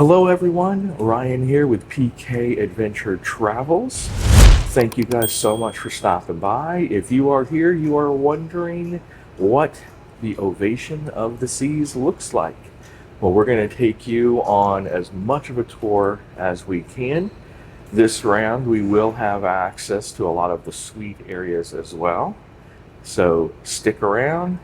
Hello everyone, Ryan here with PK Adventure Travels. Thank you guys so much for stopping by. If you are here, you are wondering what the Ovation of the Seas looks like. Well, we're going to take you on as much of a tour as we can. This round, we will have access to a lot of the suite areas as well. So stick around,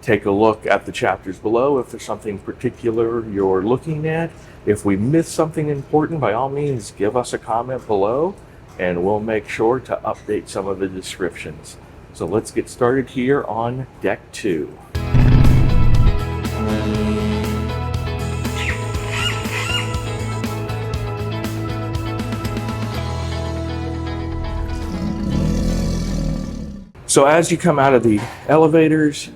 take a look at the chapters below if there's something particular you're looking at. If we miss something important, by all means, give us a comment below and we'll make sure to update some of the descriptions. So let's get started here on Deck 2. So as you come out of the elevators,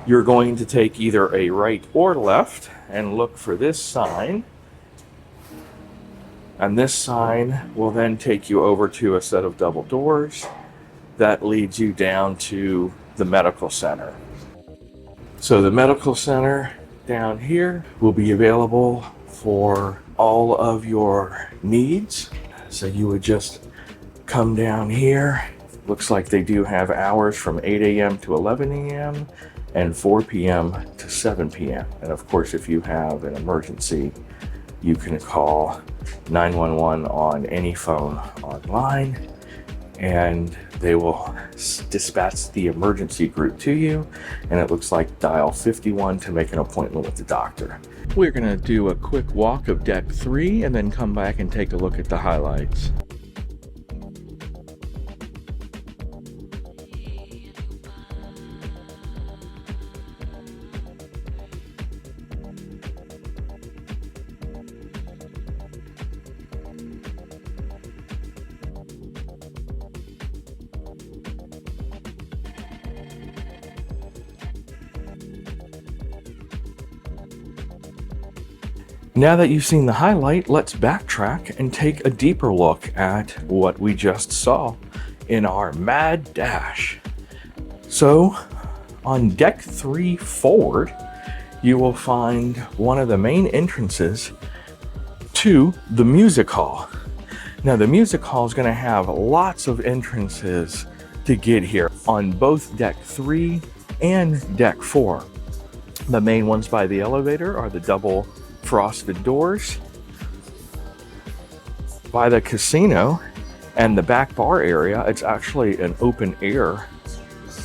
you're going to take either a right or left and look for this sign. And this sign will then take you over to a set of double doors that leads you down to the medical center. So the medical center down here will be available for all of your needs. So you would just come down here. Looks like they do have hours from 8 a.m. to 11 a.m. and 4 p.m. to 7 p.m. And of course, if you have an emergency, you can call 911 on any phone online and they will dispatch the emergency group to you. And it looks like dial 51 to make an appointment with the doctor. We're gonna do a quick walk of Deck 3 and then come back and take a look at the highlights. Now that you've seen the highlight, let's backtrack and take a deeper look at what we just saw in our mad dash. So on Deck 3 forward, you will find one of the main entrances to the music hall. Now the music hall is going to have lots of entrances to get here on both Deck 3 and Deck 4. The main ones by the elevator are the double frosted doors. By the casino and the back bar area, it's actually an open air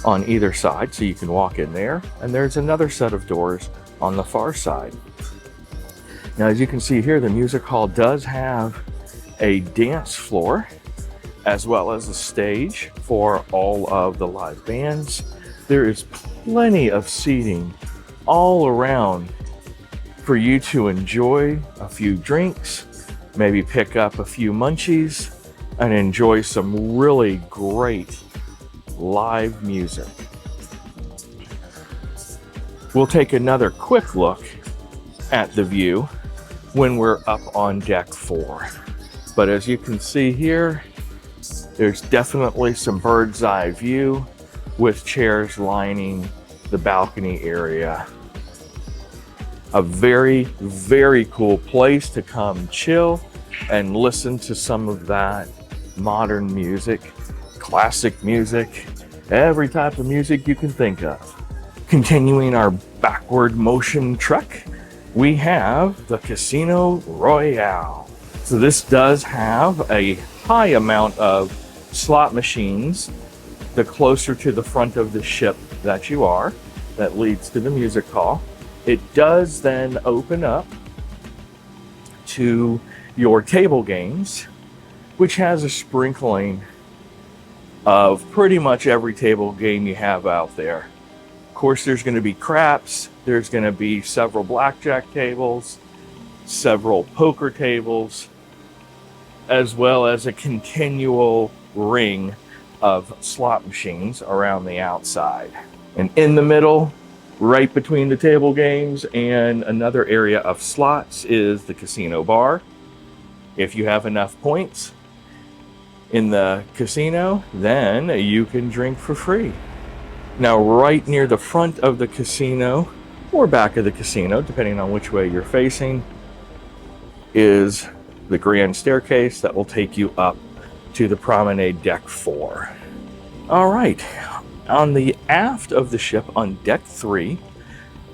on either side, so you can walk in there. And there's another set of doors on the far side. Now, as you can see here, the music hall does have a dance floor as well as a stage for all of the live bands. There is plenty of seating all around for you to enjoy a few drinks, maybe pick up a few munchies, and enjoy some really great live music. We'll take another quick look at the view when we're up on Deck 4. But as you can see here, there's definitely some bird's eye view with chairs lining the balcony area. A very, very cool place to come chill and listen to some of that modern music, classic music, every type of music you can think of. Continuing our backward motion trek, we have the Casino Royale. So this does have a high amount of slot machines the closer to the front of the ship that you are, that leads to the music hall. It does then open up to your table games, which has a sprinkling of pretty much every table game you have out there. Of course, there's going to be craps, there's going to be several blackjack tables, several poker tables, as well as a continual ring of slot machines around the outside. And in the middle, right between the table games and another area of slots, is the casino bar. If you have enough points in the casino, then you can drink for free. Now, right near the front of the casino, or back of the casino, depending on which way you're facing, is the grand staircase that will take you up to the Promenade Deck 4. All right, on the aft of the ship on Deck 3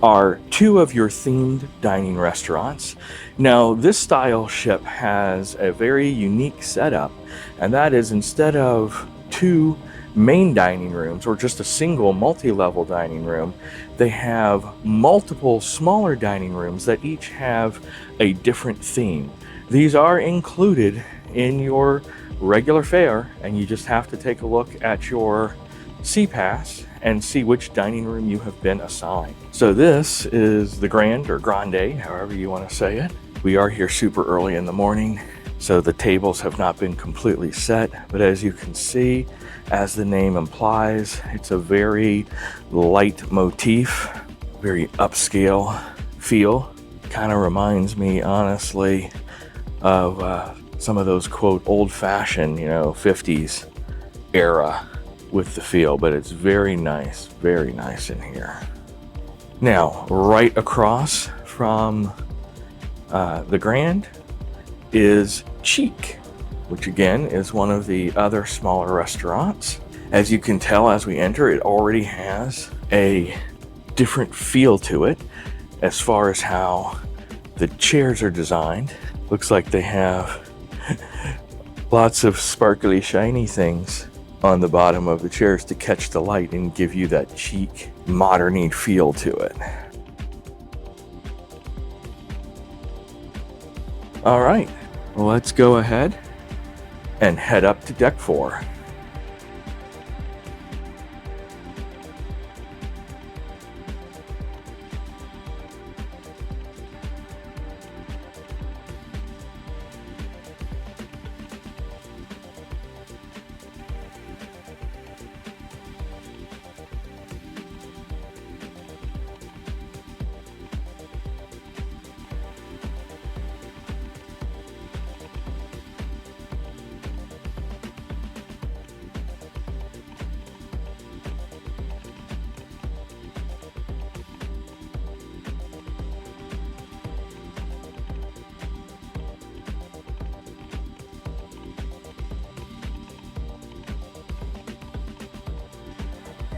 are 2 of your themed dining restaurants. Now, this style ship has a very unique setup, and that is instead of 2 main dining rooms or just a single multi-level dining room, they have multiple smaller dining rooms that each have a different theme. These are included in your regular fare, and you just have to take a look at your SeaPass and see which dining room you have been assigned. So this is the Grande, or Grande, however you want to say it. We are here super early in the morning, so the tables have not been completely set, but as you can see, as the name implies, it's a very light motif, very upscale feel. Kind of reminds me, honestly, of some of those, quote, old-fashioned, 50s era with the feel, but it's very nice in here. Now, right across from the Grande is Chic, which again is one of the other smaller restaurants. As you can tell as we enter, it already has a different feel to it as far as how the chairs are designed. Looks like they have lots of sparkly, shiny things on the bottom of the chairs to catch the light and give you that chic, modern-y feel to it. All right, well, let's go ahead and head up to Deck 4.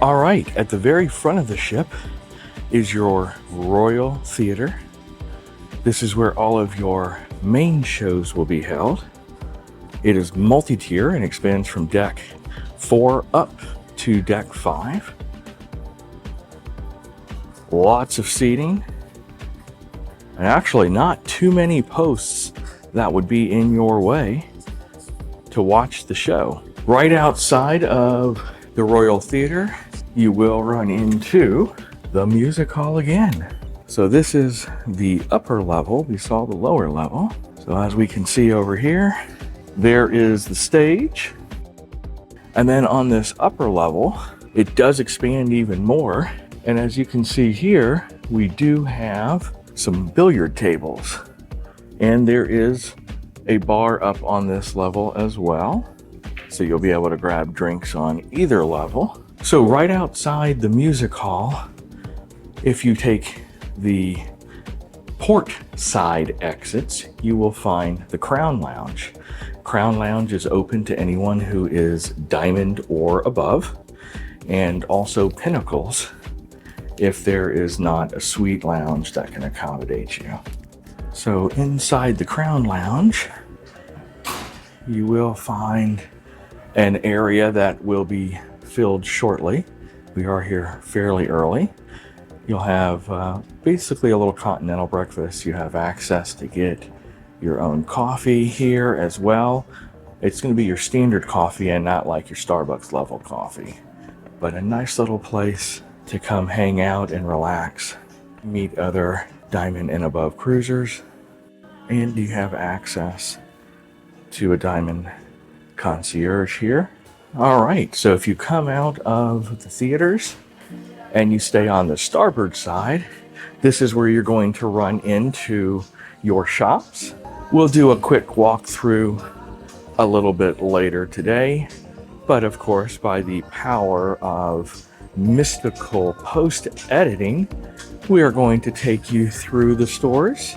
All right, at the very front of the ship is your Royal Theater. This is where all of your main shows will be held. It is multi-tier and expands from Deck 4 up to Deck 5. Lots of seating, and actually not too many posts that would be in your way to watch the show. Right outside of the Royal Theater, you will run into the music hall again. So this is the upper level. We saw the lower level. So as we can see over here, there is the stage. And then on this upper level, it does expand even more. And as you can see here, we do have some billiard tables. And there is a bar up on this level as well. So you'll be able to grab drinks on either level. So right outside the music hall, if you take the port side exits, you will find the Crown Lounge. Crown Lounge is open to anyone who is diamond or above, and also Pinnacles if there is not a suite lounge that can accommodate you. So inside the Crown Lounge, you will find an area that will be filled shortly. We are here fairly early. You'll have basically a little continental breakfast. You have access to get your own coffee here as well. It's going to be your standard coffee and not like your Starbucks level coffee, but a nice little place to come hang out and relax, meet other diamond and above cruisers, and you have access to a diamond concierge here. All right, so if you come out of the theaters and you stay on the starboard side, this is where you're going to run into your shops. We'll do a quick walkthrough a little bit later today, but of course, by the power of mystical post-editing, we are going to take you through the stores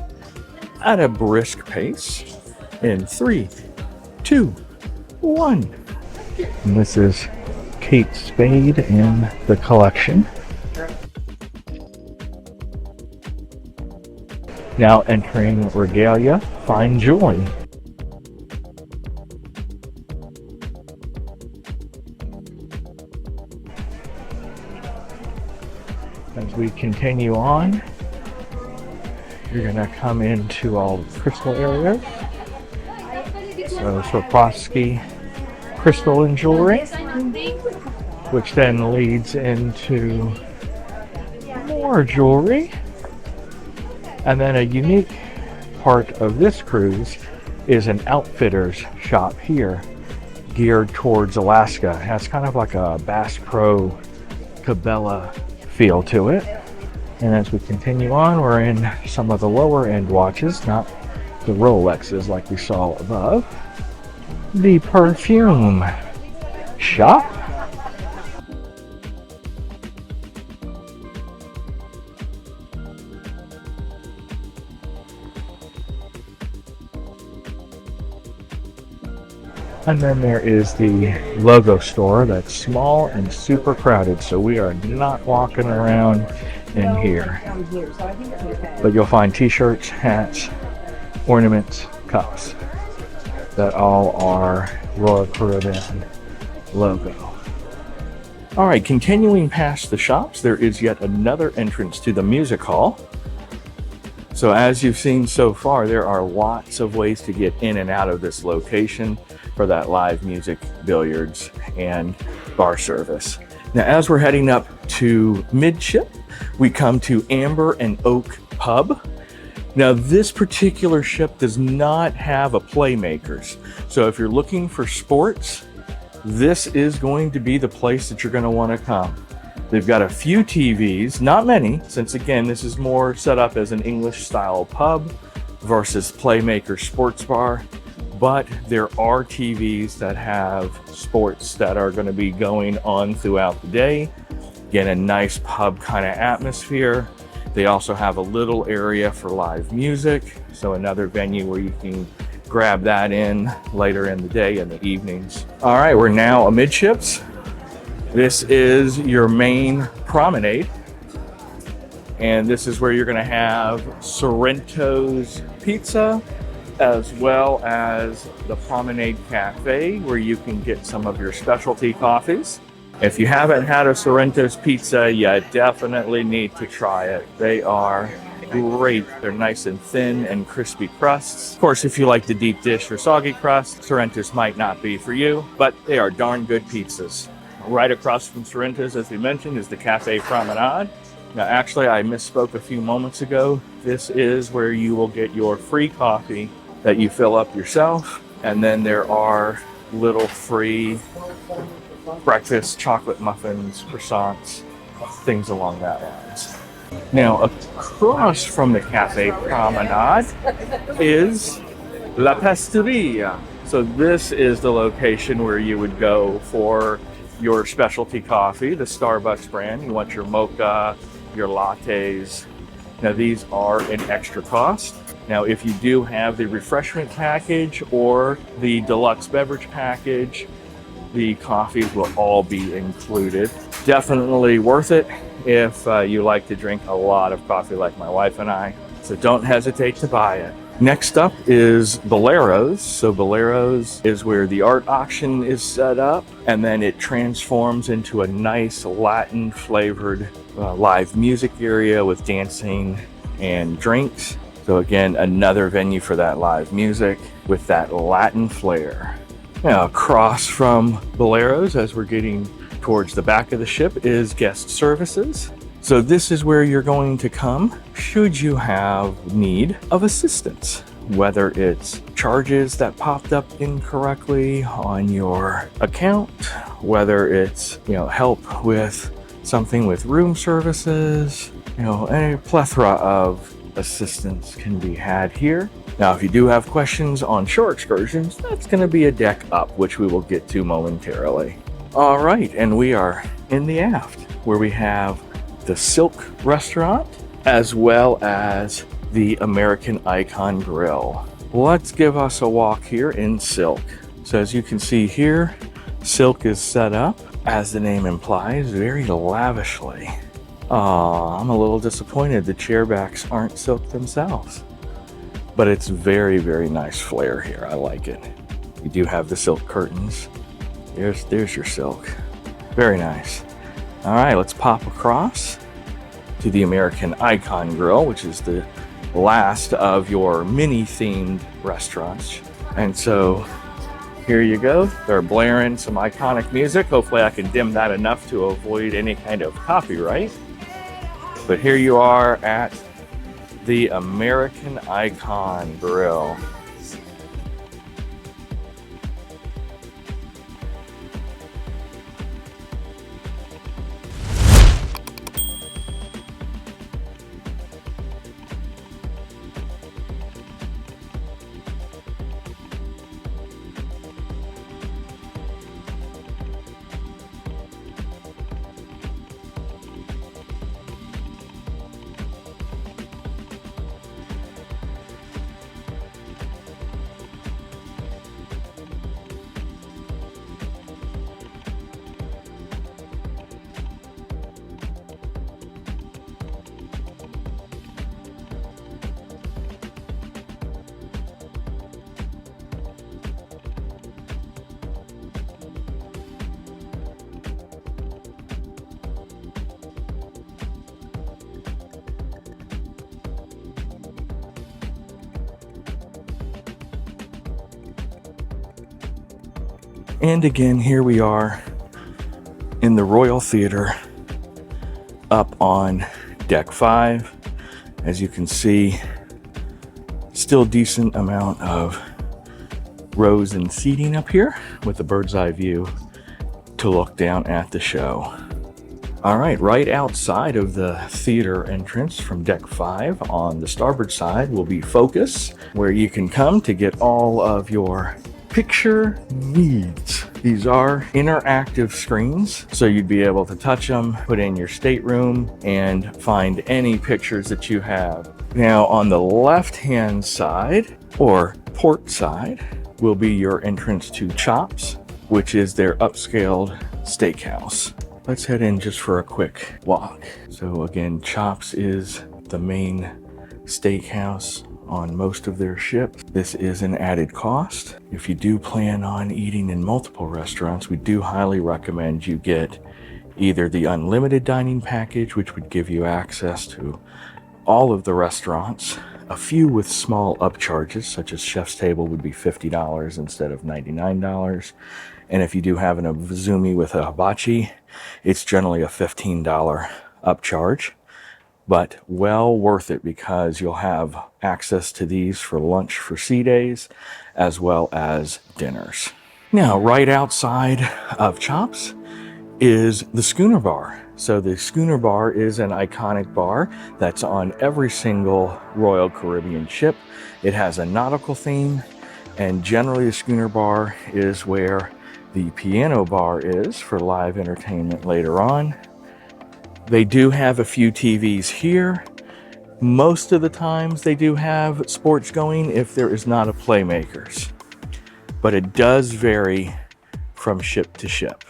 at a brisk pace in 3, 2, 1. And this is Kate Spade in the collection. Now entering Regalia, Fine Jewelry. As we continue on, you're going to come into all the crystal areas. So Swarovski crystal and jewelry, which then leads into more jewelry. And then a unique part of this cruise is an outfitter's shop here, geared towards Alaska. It has kind of like a Bass Pro Cabela feel to it. And as we continue on, we're in some of the lower end watches, not the Rolexes like we saw above. The perfume shop. And then there is the logo store that's small and super crowded, so we are not walking around in here. But you'll find t-shirts, hats, ornaments, cups that all are Royal Caribbean logo. All right, continuing past the shops, there is yet another entrance to the music hall. So as you've seen so far, there are lots of ways to get in and out of this location for that live music, billiards, and bar service. Now, as we're heading up to midship, we come to Amber and Oak Pub. Now, this particular ship does not have a Playmakers. So if you're looking for sports, this is going to be the place that you're going to want to come. They've got a few TVs, not many, since again, this is more set up as an English style pub versus Playmaker sports bar. But there are TVs that have sports that are going to be going on throughout the day. Again, a nice pub kind of atmosphere. They also have a little area for live music. So another venue where you can grab that in later in the day in the evenings. All right, we're now amidships. This is your main promenade. And this is where you're going to have Sorrentos pizza, as well as the Promenade Cafe, where you can get some of your specialty coffees. If you haven't had a Sorrentos pizza, you definitely need to try it. They are great. They're nice and thin and crispy crusts. Of course, if you like the deep dish or soggy crust, Sorrentos might not be for you, but they are darn good pizzas. Right across from Sorrentos, as we mentioned, is the Cafe Promenade. Now, actually, I misspoke a few moments ago. This is where you will get your free coffee that you fill up yourself, and then there are little free breakfast, chocolate muffins, croissants, things along that lines. Now, across from the Cafe Promenade is La Patisserie. So this is the location where you would go for your specialty coffee, the Starbucks brand. You want your mocha, your lattes. Now, these are an extra cost. Now, if you do have the refreshment package or the deluxe beverage package, the coffees will all be included. Definitely worth it if you like to drink a lot of coffee like my wife and I. So don't hesitate to buy it. Next up is Boleros. So Boleros is where the art auction is set up, and then it transforms into a nice Latin flavored live music area with dancing and drinks. So again, another venue for that live music with that Latin flair. Now, across from Boleros, as we're getting towards the back of the ship, is guest services. So this is where you're going to come should you have need of assistance, whether it's charges that popped up incorrectly on your account, whether it's, help with something with room services, a plethora of assistance can be had here. Now, if you do have questions on shore excursions, that's going to be a deck up, which we will get to momentarily. All right, and we are in the aft, where we have the Silk restaurant, as well as the American Icon Grill. Let's give us a walk here in Silk. So as you can see here, Silk is set up, as the name implies, very lavishly. I'm a little disappointed the chair backs aren't Silk themselves. But it's very, very nice flair here. I like it. You do have the silk curtains. There's your Silk. Very nice. All right, let's pop across to the American Icon Grill, which is the last of your mini-themed restaurants. And so here you go. They're blaring some iconic music. Hopefully I can dim that enough to avoid any kind of copyright. But here you are at the American Icon Grill. And again, here we are in the Royal Theater up on deck 5. As you can see, still decent amount of rows and seating up here with a bird's eye view to look down at the show. All right, right outside of the theater entrance from deck 5 on the starboard side will be Focus, where you can come to get all of your picture needs. These are interactive screens, so you'd be able to touch them, put in your stateroom, and find any pictures that you have. Now, on the left-hand side, or port side, will be your entrance to Chops, which is their upscaled steakhouse. Let's head in just for a quick walk. So again, Chops is the main steakhouse on most of their ships. This is an added cost. If you do plan on eating in multiple restaurants, we do highly recommend you get either the unlimited dining package, which would give you access to all of the restaurants, a few with small upcharges, such as Chef's Table would be $50 instead of $99. And if you do have an Izumi with a hibachi, it's generally a $15 upcharge. But well worth it because you'll have access to these for lunch for sea days as well as dinners. Now, right outside of Chops is the Schooner Bar. So the Schooner Bar is an iconic bar that's on every single Royal Caribbean ship. It has a nautical theme, and generally the Schooner Bar is where the piano bar is for live entertainment later on. They do have a few TVs here. Most of the times they do have sports going if there is not a Playmakers, but it does vary from ship to ship.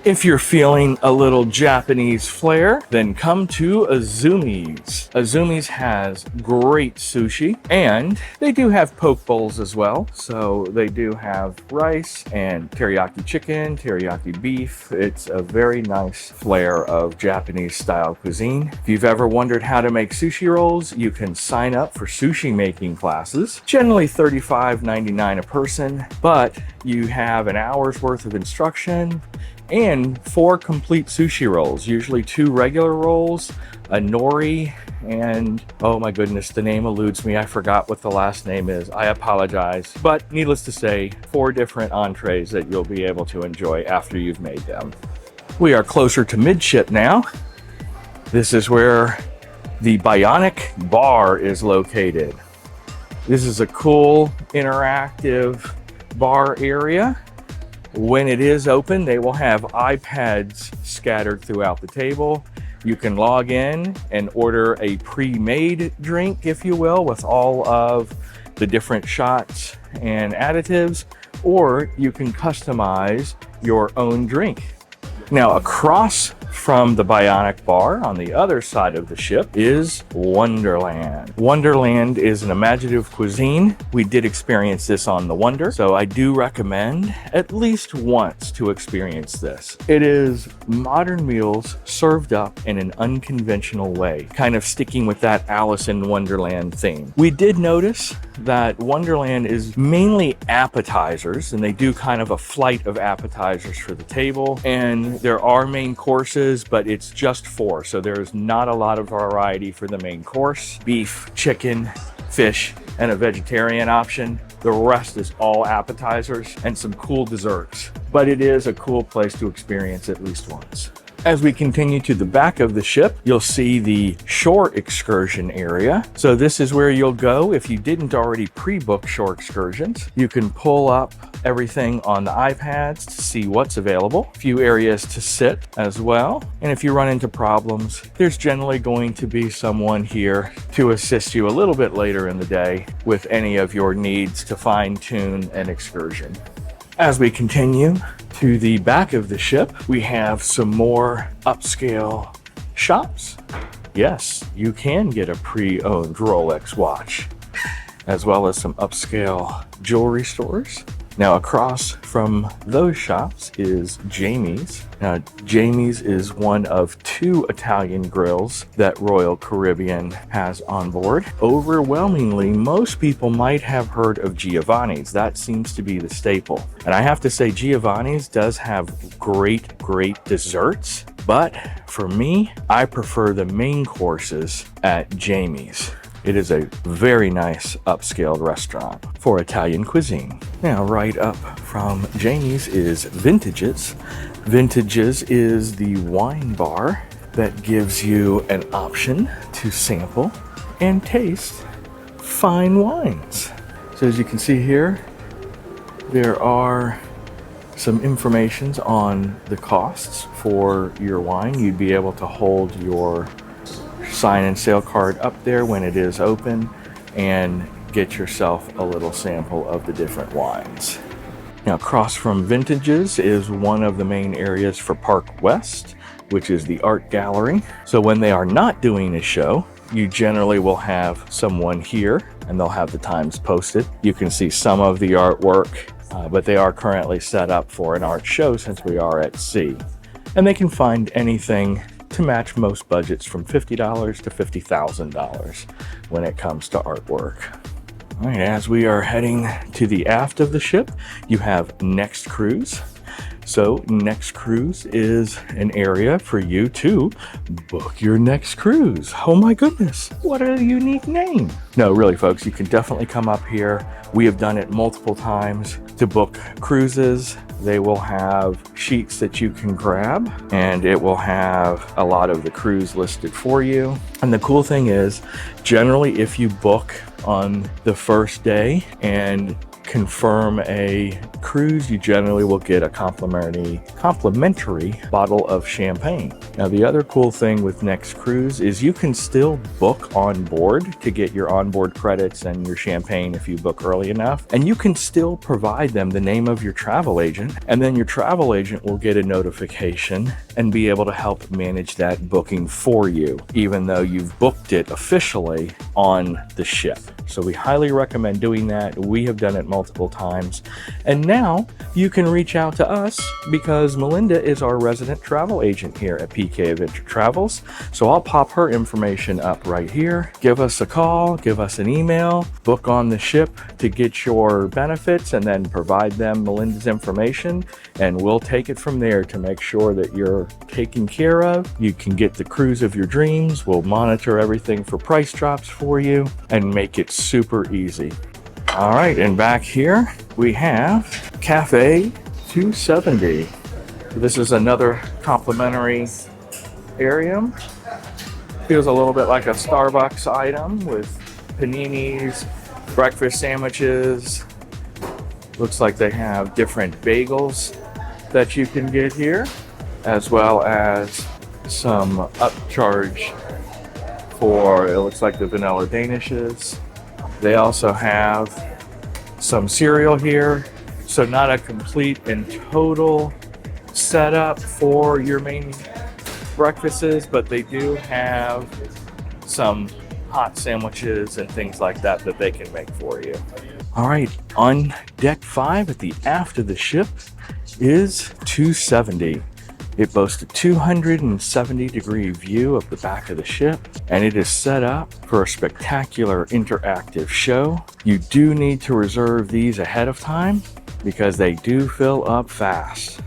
If you're feeling a little Japanese flair, then come to Izumi's. Izumi's has great sushi, and they do have poke bowls as well. So they do have rice and teriyaki chicken, teriyaki beef. It's a very nice flair of Japanese style cuisine. If you've ever wondered how to make sushi rolls, you can sign up for sushi making classes. Generally $35.99 a person, but you have an hour's worth of instruction and 4 complete sushi rolls, usually 2 regular rolls, a nori, and oh my goodness, the name eludes me. I forgot what the last name is. I apologize. But needless to say, 4 different entrees that you'll be able to enjoy after you've made them. We are closer to midship now. This is where the Bionic bar is located. This is a cool interactive bar area. When it is open, they will have iPads scattered throughout the table. You can log in and order a pre-made drink, if you will, with all of the different shots and additives, or you can customize your own drink. Now, across from the Bionic bar on the other side of the ship is Wonderland. Wonderland is an imaginative cuisine. We did experience this on the Wonder, so I do recommend at least once to experience this. It is modern meals served up in an unconventional way, kind of sticking with that Alice in Wonderland theme. We did notice that Wonderland is mainly appetizers, and they do kind of a flight of appetizers for the table, and there are main courses, but it's just 4, so there's not a lot of variety for the main course. Beef, chicken, fish, and a vegetarian option. The rest is all appetizers and some cool desserts, but it is a cool place to experience at least once. As we continue to the back of the ship, you'll see the shore excursion area. So this is where you'll go if you didn't already pre-book shore excursions. You can pull up everything on the iPads to see what's available, a few areas to sit as well. And if you run into problems, there's generally going to be someone here to assist you a little bit later in the day with any of your needs to fine-tune an excursion. As we continue to the back of the ship, we have some more upscale shops. Yes, you can get a pre-owned Rolex watch, as well as some upscale jewelry stores. Now, across from those shops is Jamie's. Now, Jamie's is one of 2 Italian grills that Royal Caribbean has on board. Overwhelmingly, most people might have heard of Giovanni's. That seems to be the staple. And I have to say, Giovanni's does have great desserts. But for me, I prefer the main courses at Jamie's. It is a very nice upscale restaurant for Italian cuisine. Now, right up from Jamie's is Vintages. Vintages is the wine bar that gives you an option to sample and taste fine wines. So as you can see here, there are some informations on the costs for your wine. You'd be able to hold your sign and sale card up there when it is open and get yourself a little sample of the different wines. Now, across from Vintages is one of the main areas for Park West, which is the art gallery. So when they are not doing a show, you generally will have someone here and they'll have the times posted. You can see some of the artwork, but they are currently set up for an art show since we are at sea. And they can find anything to match most budgets from $50 to $50,000 when it comes to artwork. All right, as we are heading to the aft of the ship, you have Next Cruise. So Next Cruise is an area for you to book your next cruise. Oh my goodness, what a unique name. No, really folks, you can definitely come up here. We have done it multiple times to book cruises. They will have sheets that you can grab and it will have a lot of the cruise listed for you. And the cool thing is, generally if you book on the first day and confirm a cruise, you generally will get a complimentary bottle of champagne. Now, the other cool thing with Next Cruise is you can still book on board to get your onboard credits and your champagne if you book early enough, and you can still provide them the name of your travel agent, and then your travel agent will get a notification and be able to help manage that booking for you, even though you've booked it officially on the ship. So we highly recommend doing that. We have done it multiple times. And now you can reach out to us because Melinda is our resident travel agent here at PK Adventure Travels. So I'll pop her information up right here. Give us a call, give us an email, book on the ship to get your benefits, and then provide them Melinda's information. And we'll take it from there to make sure that you're taken care of. You can get the cruise of your dreams. We'll monitor everything for price drops for you and make it super easy. All right, and back here we have Cafe 270. This is another complimentary area. Feels a little bit like a Starbucks item with paninis, breakfast sandwiches. Looks like they have different bagels that you can get here, as well as some upcharge for, it looks like, the vanilla danishes. They also have some cereal here. So not a complete and total setup for your main breakfasts, but they do have some hot sandwiches and things like that that they can make for you. All right, on deck 5 at the aft of the ship is 270. It boasts a 270-degree view of the back of the ship, and it is set up for a spectacular interactive show. You do need to reserve these ahead of time because they do fill up fast.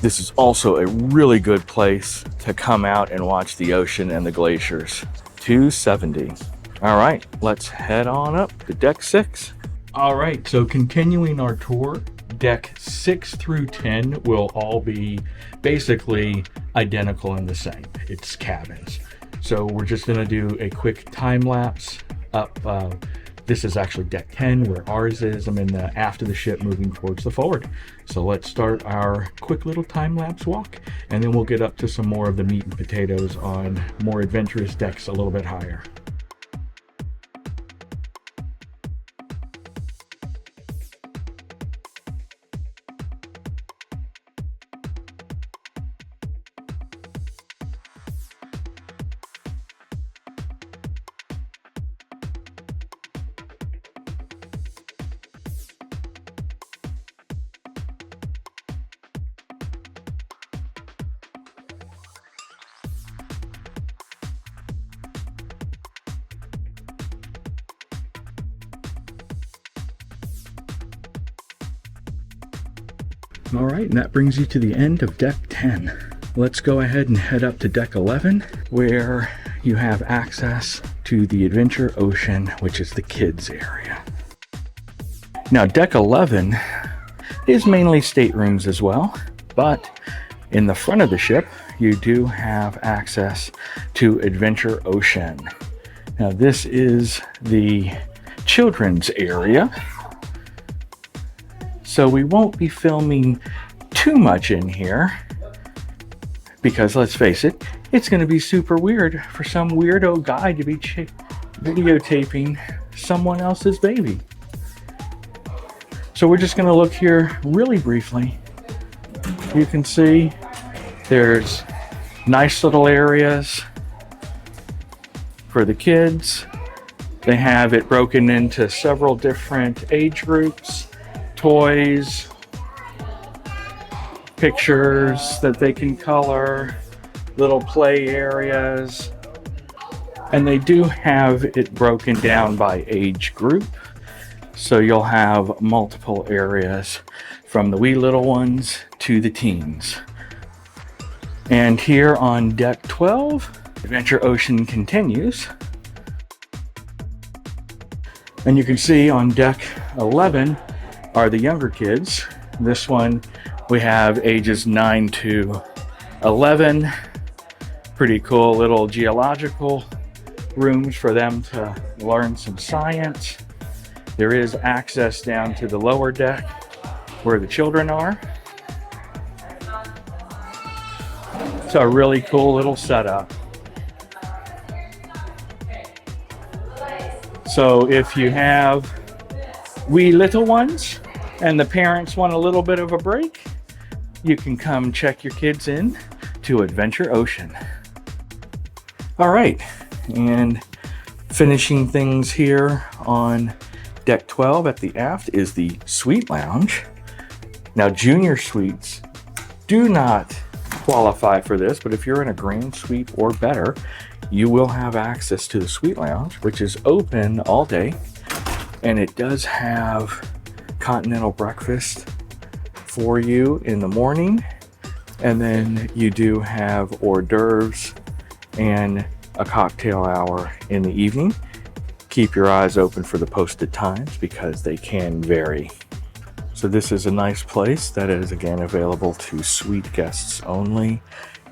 This is also a really good place to come out and watch the ocean and the glaciers. 270. All right, let's head on up to deck 6. All right, so continuing our tour, deck 6 through 10 will all be basically identical and the same. It's cabins. So we're just gonna do a quick time lapse up. This is actually deck 10 where ours is. I'm in the aft of the ship moving towards the forward. So let's start our quick little time lapse walk, and then we'll get up to some more of the meat and potatoes on more adventurous decks a little bit higher. All right, and that brings you to the end of deck 10. Let's go ahead and head up to deck 11, where you have access to the Adventure Ocean, which is the kids area. Now, deck 11 is mainly staterooms as well, but in the front of the ship, you do have access to Adventure Ocean. Now, this is the children's area. So we won't be filming too much in here because, let's face it, it's going to be super weird for some weirdo guy to be videotaping someone else's baby. So we're just going to look here really briefly. You can see there's nice little areas for the kids. They have it broken into several different age groups. Toys, pictures that they can color, little play areas, and they do have it broken down by age group. So you'll have multiple areas from the wee little ones to the teens. And here on deck 12, Adventure Ocean continues. And you can see on deck 11 are the younger kids. This one we have ages 9 to 11. Pretty cool little geological rooms for them to learn some science. There is access down to the lower deck where the children are. It's a really cool little setup. So if you have wee little ones and the parents want a little bit of a break, you can come check your kids in to Adventure Ocean. All right, and finishing things here on deck 12 at the aft is the suite lounge. Now, junior suites do not qualify for this, but if you're in a grand suite or better, you will have access to the suite lounge, which is open all day. And it does have continental breakfast for you in the morning. And then you do have hors d'oeuvres and a cocktail hour in the evening. Keep your eyes open for the posted times because they can vary. So this is a nice place that is again available to suite guests only.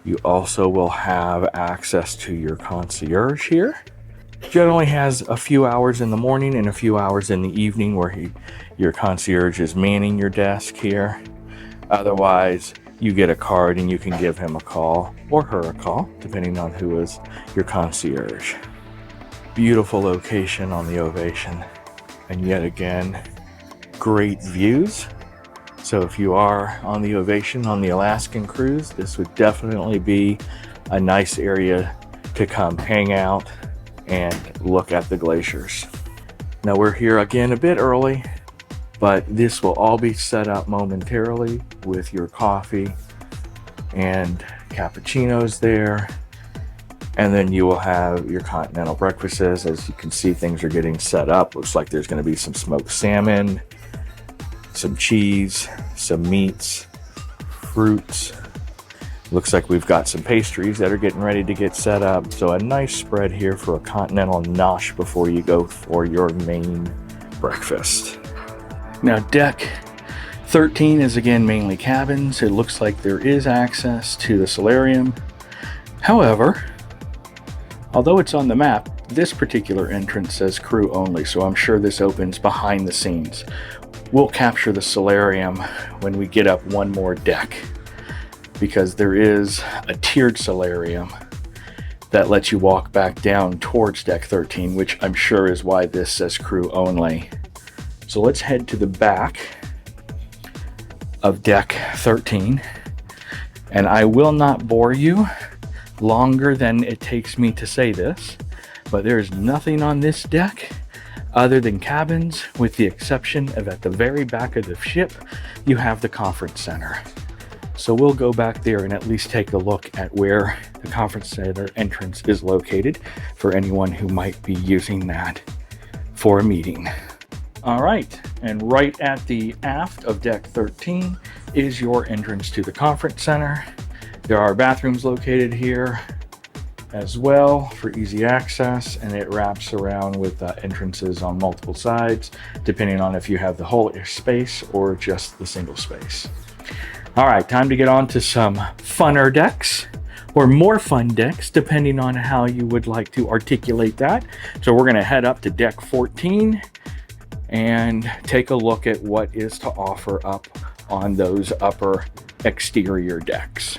You also will have access to your concierge here. Generally has a few hours in the morning and a few hours in the evening where your concierge is manning your desk here. Otherwise, you get a card and you can give him a call or her a call, depending on who is your concierge. Beautiful location on the Ovation, and yet again, great views. So if you are on the Ovation on the Alaskan cruise, this would definitely be a nice area to come hang out and look at the glaciers. Now we're here again a bit early, but this will all be set up momentarily with your coffee and cappuccinos there. And then you will have your continental breakfasts. As you can see, things are getting set up. Looks like there's going to be some smoked salmon, some cheese, some meats, fruits. Looks like we've got some pastries that are getting ready to get set up. So a nice spread here for a continental nosh before you go for your main breakfast. Now deck 13 is again mainly cabins. It looks like there is access to the Solarium. However, although it's on the map, this particular entrance says crew only, so I'm sure this opens behind the scenes. We'll capture the Solarium when we get up one more deck, because there is a tiered Solarium that lets you walk back down towards deck 13, which I'm sure is why this says crew only. So let's head to the back of deck 13, and I will not bore you longer than it takes me to say this, but there is nothing on this deck other than cabins, with the exception of at the very back of the ship you have the conference center. So we'll go back there and at least take a look at where the conference center entrance is located for anyone who might be using that for a meeting. All right, and right at the aft of deck 13 is your entrance to the conference center. There are bathrooms located here as well for easy access, and it wraps around with entrances on multiple sides, depending on if you have the whole space or just the single space. All right, time to get on to some funner decks, or more fun decks, depending on how you would like to articulate that. So we're gonna head up to deck 14 and take a look at what is to offer up on those upper exterior decks.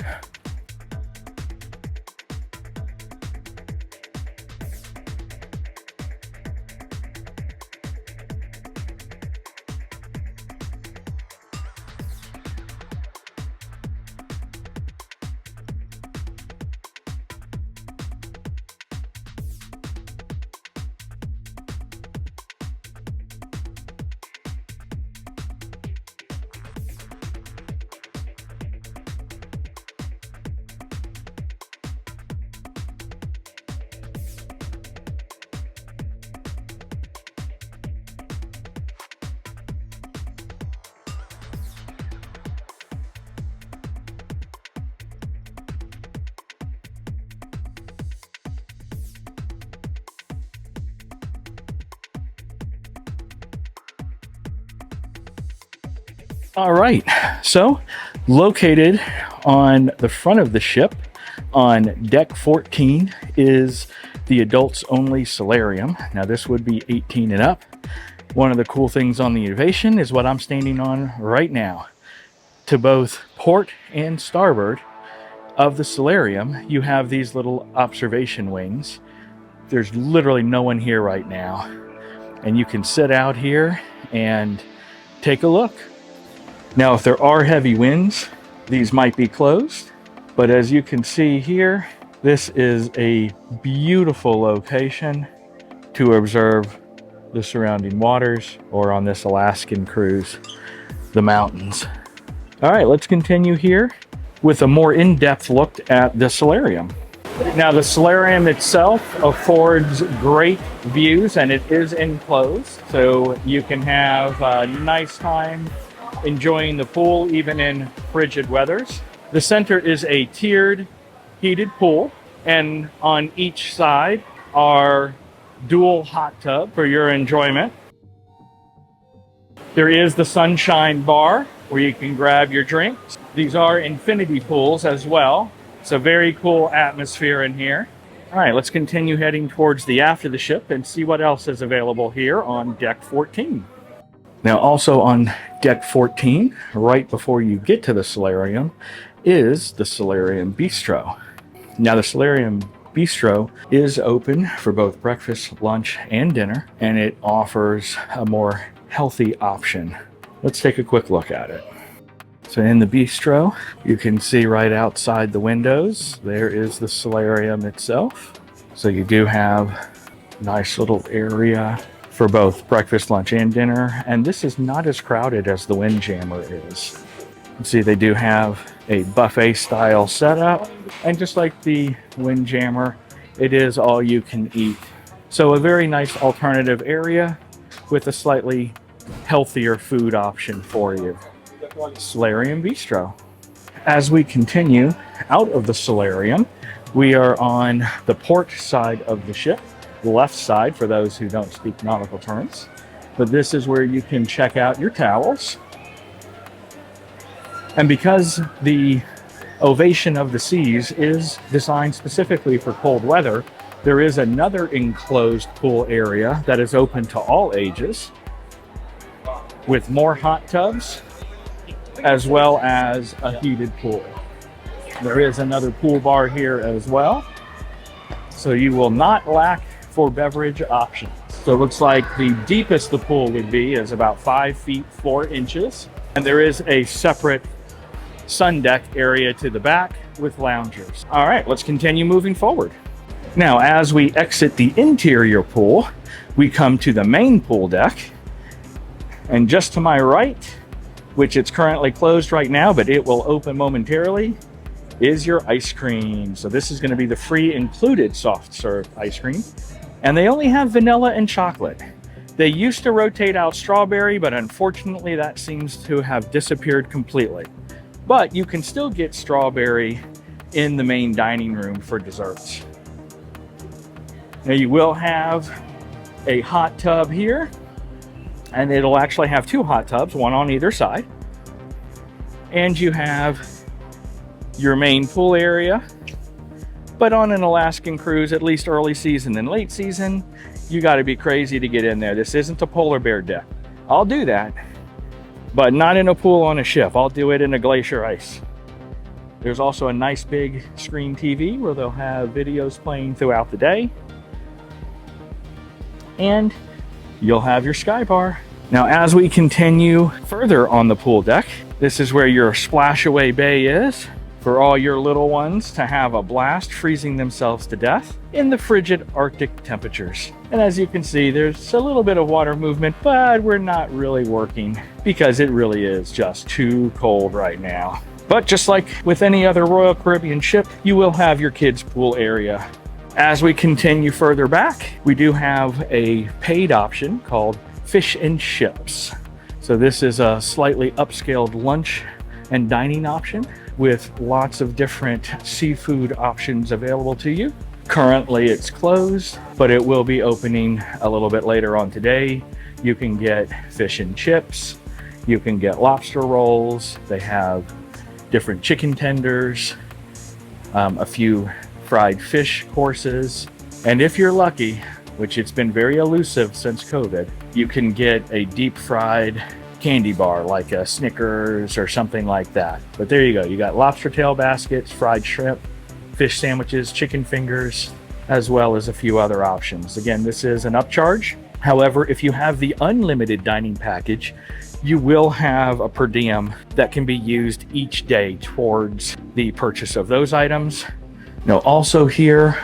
All right, so located on the front of the ship on deck 14 is the adults only Solarium. Now this would be 18 and up. One of the cool things on the Ovation is what I'm standing on right now. To both port and starboard of the Solarium, you have these little observation wings. There's literally no one here right now, and you can sit out here and take a look. Now, if there are heavy winds, these might be closed, but as you can see here, this is a beautiful location to observe the surrounding waters, or on this Alaskan cruise, the mountains. All right, let's continue here with a more in-depth look at the Solarium. Now, the Solarium itself affords great views, and it is enclosed, so you can have a nice time enjoying the pool even in frigid weathers. The center is a tiered heated pool, and on each side are dual hot tub for your enjoyment. There is the sunshine bar where you can grab your drinks. These are infinity pools as well. It's a very cool atmosphere in here. All right, let's continue heading towards the aft of the ship and see what else is available here on deck 14. Now, also on deck 14, right before you get to the Solarium, is the Solarium Bistro. Now the Solarium Bistro is open for both breakfast, lunch, and dinner, and it offers a more healthy option. Let's take a quick look at it. So in the bistro, you can see right outside the windows, there is the solarium itself. So you do have a nice little area for both breakfast, lunch, and dinner. And this is not as crowded as the Windjammer is. You can see they do have a buffet style setup. And just like the Windjammer, it is all you can eat. So a very nice alternative area with a slightly healthier food option for you. Solarium Bistro. As we continue out of the solarium, we are on the port side of the ship, the left side for those who don't speak nautical terms. But this is where you can check out your towels. And because the Ovation of the Seas is designed specifically for cold weather, there is another enclosed pool area that is open to all ages with more hot tubs as well as a heated pool. There is another pool bar here as well, so you will not lack for beverage options. So it looks like the deepest the pool would be is about 5 feet 4 inches, and there is a separate Sundeck area to the back with loungers. All right, let's continue moving forward. Now, as we exit the interior pool, we come to the main pool deck, and just to my right, which it's currently closed right now, but it will open momentarily, is your ice cream. So this is going to be the free included soft serve ice cream. And they only have vanilla and chocolate. They used to rotate out strawberry, but unfortunately that seems to have disappeared completely. But you can still get strawberry in the main dining room for desserts. Now you will have a hot tub here, and it'll actually have 2 hot tubs, one on either side. And you have your main pool area. But on an Alaskan cruise, at least early season and late season, you gotta be crazy to get in there. This isn't a polar bear deck. I'll do that, but not in a pool on a ship. I'll do it in a glacier ice. There's also a nice big screen TV where they'll have videos playing throughout the day. And you'll have your sky bar. Now, as we continue further on the pool deck, this is where your Splashaway bay is for all your little ones to have a blast freezing themselves to death in the frigid Arctic temperatures. And as you can see, there's a little bit of water movement, but we're not really working because it really is just too cold right now. But just like with any other Royal Caribbean ship, you will have your kids' pool area. As we continue further back, we do have a paid option called Fish and Chips. So this is a slightly upscaled lunch and dining option with lots of different seafood options available to you. Currently it's closed, but it will be opening a little bit later on today. You can get fish and chips, you can get lobster rolls, they have different chicken tenders, a few fried fish courses, and if you're lucky, which it's been very elusive since COVID, you can get a deep fried candy bar like a Snickers or something like that. But there you go, you got lobster tail baskets, fried shrimp, fish sandwiches, chicken fingers, as well as a few other options. Again, this is an upcharge. However, if you have the unlimited dining package, you will have a per diem that can be used each day towards the purchase of those items. Now, also here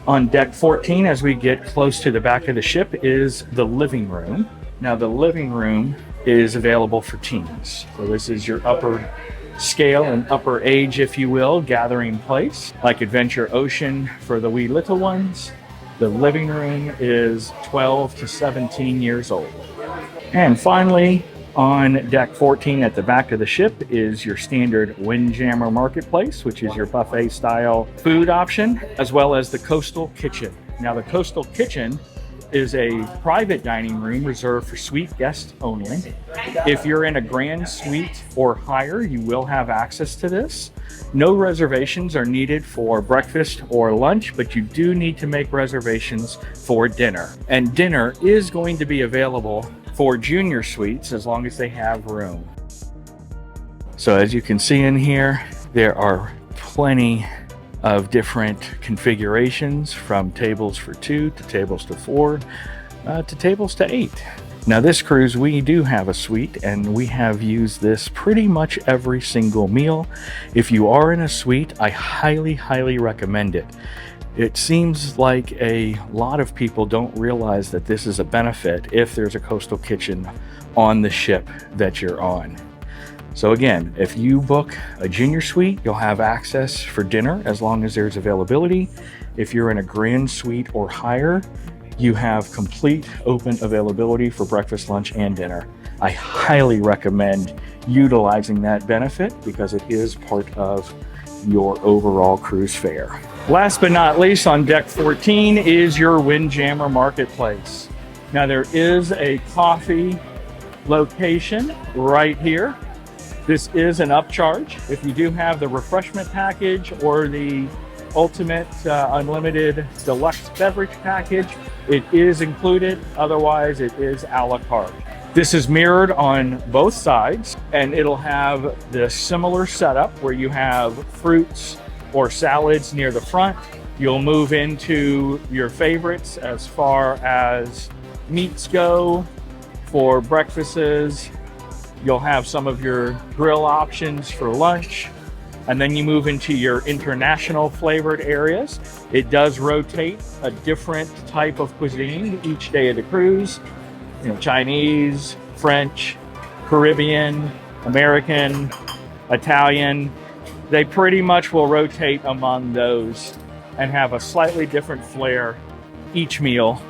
on deck 14, as we get close to the back of the ship, is the living room. Now, the living room is available for teens. So this is your upper scale and upper age, if you will, gathering place. Like Adventure Ocean for the wee little ones, the living room is 12 to 17 years old. And finally, on deck 14 at the back of the ship is your standard Windjammer marketplace, which is your buffet style food option, as well as the Coastal Kitchen. Now, the Coastal Kitchen is a private dining room reserved for suite guests only. If you're in a grand suite or higher, you will have access to this. No reservations are needed for breakfast or lunch, but you do need to make reservations for dinner. And dinner is going to be available for junior suites as long as they have room. So as you can see in here, There are plenty of different configurations, from tables for 2 to tables to 4 to tables to 8. Now this cruise, we do have a suite, and we have used this pretty much every single meal. If you are in a suite, I highly recommend it. It seems like a lot of people don't realize that this is a benefit if there's a coastal kitchen on the ship that you're on. So again, if you book a junior suite, you'll have access for dinner as long as there's availability. If you're in a grand suite or higher, you have complete open availability for breakfast, lunch, and dinner. I highly recommend utilizing that benefit because it is part of your overall cruise fare. Last but not least, on deck 14 is your Windjammer Marketplace. Now there is a coffee location right here. This is an upcharge. If you do have the refreshment package or the ultimate unlimited deluxe beverage package, it is included. Otherwise, it is a la carte. This is mirrored on both sides, and it'll have the similar setup where you have fruits or salads near the front. You'll move into your favorites as far as meats go for breakfasts. You'll have some of your grill options for lunch. And then you move into your international flavored areas. It does rotate a different type of cuisine each day of the cruise. You know, Chinese, French, Caribbean, American, Italian. They pretty much will rotate among those and have a slightly different flair each meal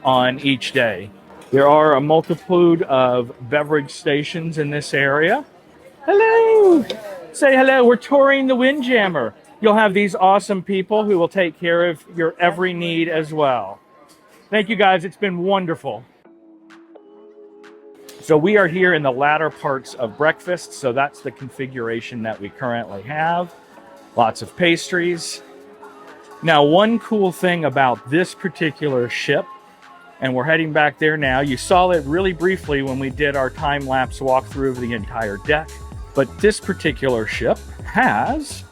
on each day. There are a multitude of beverage stations in this area. Hello! Say hello, we're touring the Windjammer. You'll have these awesome people who will take care of your every need as well. Thank you guys, it's been wonderful. So we are here in the latter parts of breakfast, so that's the configuration that we currently have. Lots of pastries. Now, one cool thing about this particular ship, and we're heading back there now, you saw it really briefly when we did our time-lapse walkthrough of the entire deck. But this particular ship has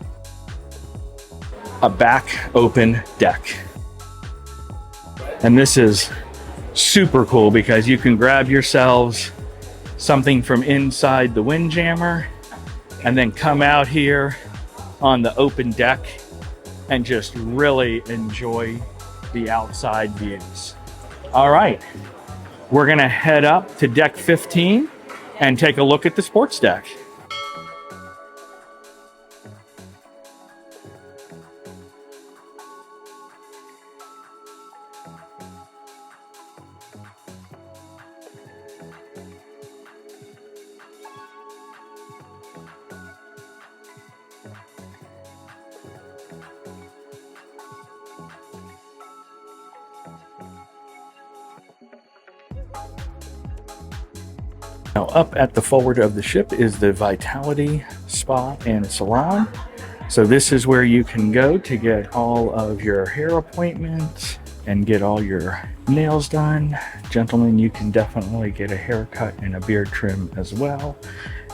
a back open deck. And this is super cool because you can grab yourselves something from inside the Windjammer and then come out here on the open deck and just really enjoy the outside views. All right, we're gonna head up to deck 15 and take a look at the sports deck. Now, up at the forward of the ship is the Vitality Spa and Salon. So this is where you can go to get all of your hair appointments and get all your nails done. Gentlemen, you can definitely get a haircut and a beard trim as well.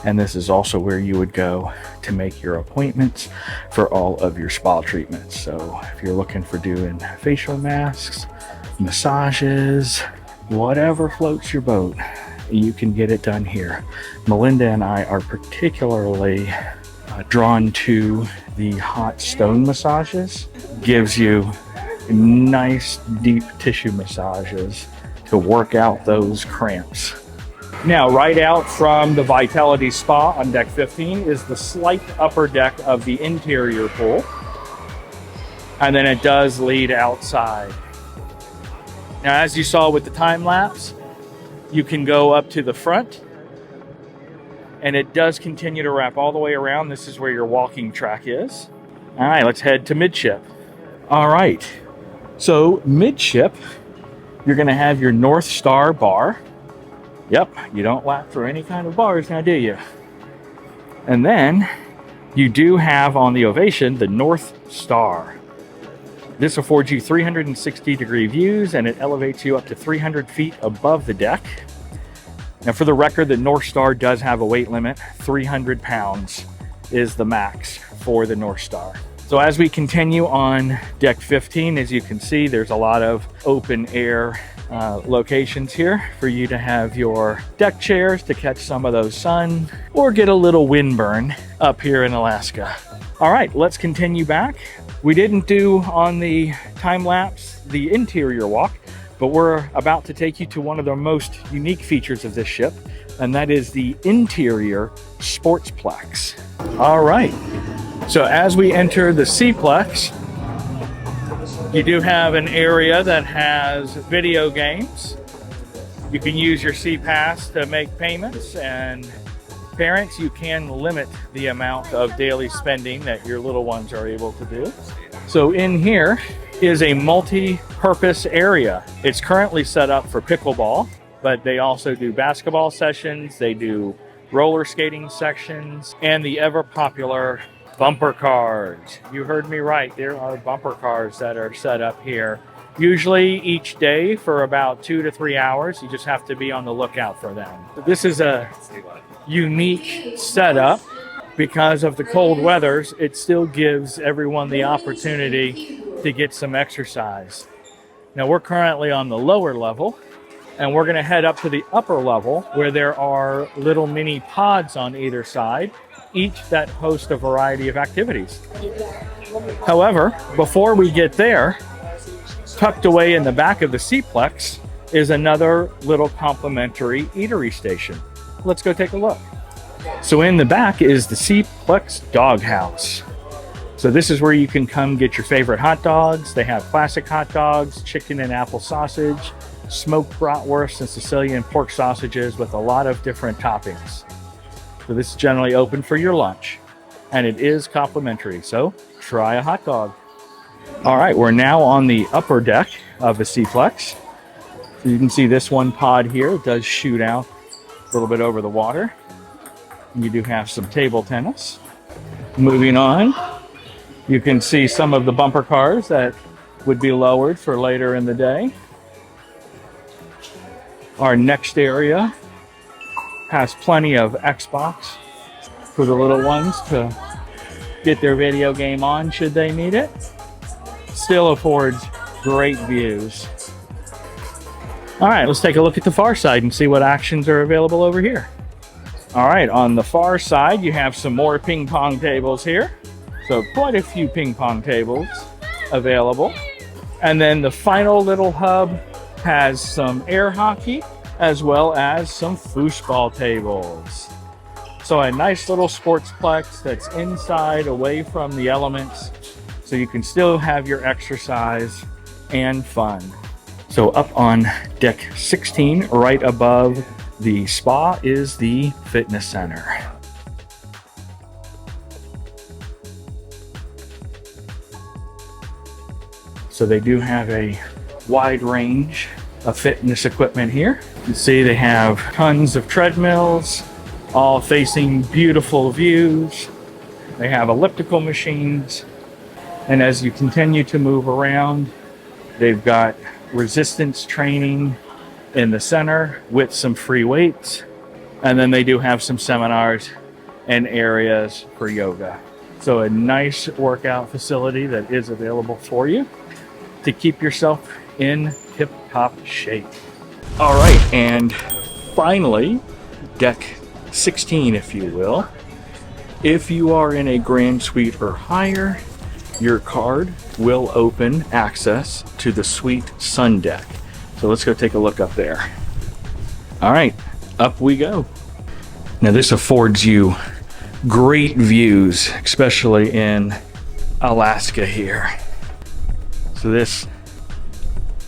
And this is also where you would go to make your appointments for all of your spa treatments. So if you're looking for doing facial masks, massages, whatever floats your boat, you can get it done here. Melinda and I are particularly drawn to the hot stone massages. Gives you nice deep tissue massages to work out those cramps. Now, right out from the Vitality Spa on deck 15 is the slight upper deck of the interior pool. And then it does lead outside. Now, as you saw with the time lapse, you can go up to the front, and it does continue to wrap all the way around. This is where your walking track is. All right, let's head to midship. All right, so midship, you're gonna have your Northstar bar. Yep, you don't lap through any kind of bars now, do you? And then you do have on the Ovation the Northstar. This affords you 360-degree views, and it elevates you up to 300 feet above the deck. Now, for the record, the Northstar does have a weight limit, 300 pounds. is the max for the Northstar. So as we continue on deck 15, as you can see, there's a lot of open air locations here for you to have your deck chairs to catch some of those sun or get a little windburn up here in Alaska. All right, let's continue back. We didn't do on the time lapse the interior walk, but we're about to take you to one of the most unique features of this ship, and that is the interior Sportsplex. All right, so as we enter the SeaPlex, you do have an area that has video games. You can use your SeaPass to make payments, and parents, you can limit the amount of daily spending that your little ones are able to do. So in here is a multi-purpose area. It's currently set up for pickleball, but they also do basketball sessions, they do roller skating sections, and the ever popular bumper cars. You heard me right, there are bumper cars that are set up here. Usually each day for about 2 to 3 hours. You just have to be on the lookout for them. This is a unique setup. Because of the cold weathers, it still gives everyone the opportunity to get some exercise. Now we're currently on the lower level, and we're gonna head up to the upper level where there are little mini pods on either side, each that host a variety of activities. However, before we get there, tucked away in the back of the SeaPlex is another little complimentary eatery station. Let's go take a look. So in the back is the SeaPlex Doghouse. So this is where you can come get your favorite hot dogs. They have classic hot dogs, chicken and apple sausage, smoked bratwurst, and Sicilian pork sausages with a lot of different toppings. So this is generally open for your lunch, and it is complimentary, so try a hot dog. All right, we're now on the upper deck of the SeaPlex. So you can see this one pod here. It does shoot out a little bit over the water. You do have some table tennis. Moving on, you can see some of the bumper cars that would be lowered for later in the day. Our next area has plenty of Xbox for the little ones to get their video game on should they need it. Still affords great views. All right, let's take a look at the far side and see what actions are available over here. All right, on the far side, you have some more ping pong tables here. So quite a few ping pong tables available. And then the final little hub has some air hockey as well as some foosball tables. So a nice little sportsplex that's inside, away from the elements, so you can still have your exercise and fun. So up on deck 16, right above the spa, is the fitness center. So they do have a wide range of fitness equipment here. You can see they have tons of treadmills, all facing beautiful views. They have elliptical machines. And as you continue to move around, they've got resistance training in the center with some free weights. And then they do have some seminars and areas for yoga. So a nice workout facility that is available for you to keep yourself in tip-top shape. All right, and finally, deck 16, if you will. If you are in a Grand Suite or higher, your card will open access to the Suite Sundeck. So let's go take a look up there. All right, up we go. Now this affords you great views, especially in Alaska here. So this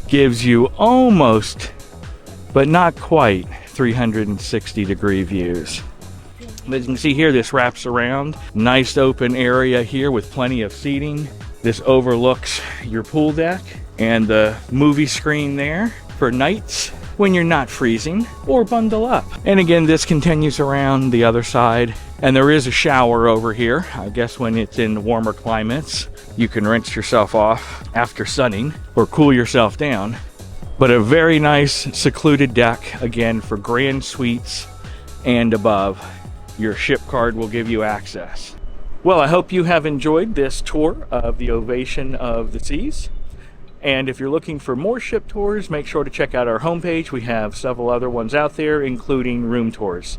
gives you almost, but not quite, 360-degree views. As you can see here, this wraps around. Nice open area here with plenty of seating. This overlooks your pool deck and the movie screen there for nights when you're not freezing or bundle up. And again, this continues around the other side. And there is a shower over here. I guess when it's in warmer climates, you can rinse yourself off after sunning or cool yourself down. But a very nice secluded deck, again, for grand suites and above. Your ship card will give you access. Well, I hope you have enjoyed this tour of the Ovation of the Seas. And if you're looking for more ship tours, make sure to check out our homepage. We have several other ones out there, including room tours.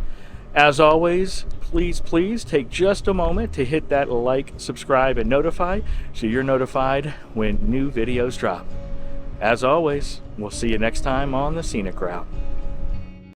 As always, please take just a moment to hit that like, subscribe, and notify so you're notified when new videos drop. As always, we'll see you next time on the Scenic Route.